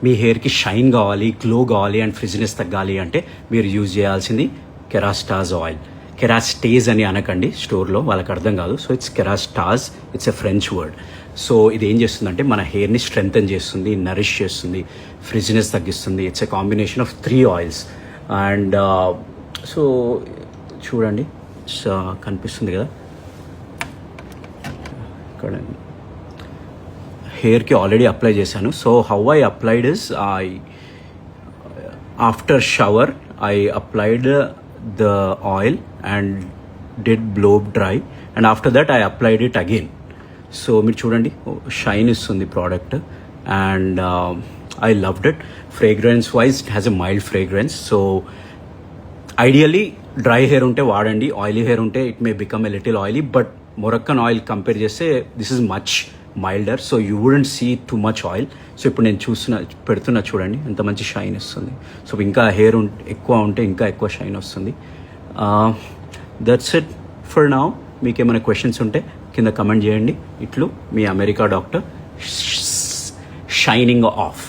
మీ హెయిర్కి షైన్ కావాలి, గ్లో కావాలి అండ్ ఫ్రిజినెస్ తగ్గాలి అంటే మీరు యూజ్ చేయాల్సింది కెరాస్టాజ్ ఆయిల్. కెరాస్టేజ్ అని అనకండి స్టోర్లో, వాళ్ళకి అర్థం కాదు. So it's Kerastase, it's a French word. So ఇది ఏం చేస్తుందంటే మన హెయిర్ని స్ట్రెంగ్తన్ చేస్తుంది, నరిష్ చేస్తుంది, ఫ్రిజినెస్ తగ్గిస్తుంది. It's a combination of 3 oils. And so చూడండి, కనిపిస్తుంది కదా ఇక్కడ, హెయిర్కి ఆల్రెడీ అప్లై చేశాను. So how I applied is, after shower I applied the oil and did blow dry and after that I applied it again. So మీరు చూడండి, shine ఇస్తుంది product and I loved it. Fragrance wise it has a mild fragrance. So ideally dry hair ఉంటే వాడండి, oily hair ఉంటే it may become a little oily, but Moroccan oil compare చేస్తే this is much milder. So you wouldn't see too much oil. So ఇప్పుడు నేను పెడుతున్నా చూడండి ఎంత మంచి షైన్ ఇస్తుంది. సో ఇంకా హెయిర్ ఎక్కువ ఉంటే ఇంకా ఎక్కువ షైన్ వస్తుంది. That's it for now. మీకు ఏమైనా క్వశ్చన్స్ ఉంటే కింద కమెంట్ చేయండి. ఇట్లు మీ అమెరికా డాక్టర్, షైనింగ్ ఆఫ్.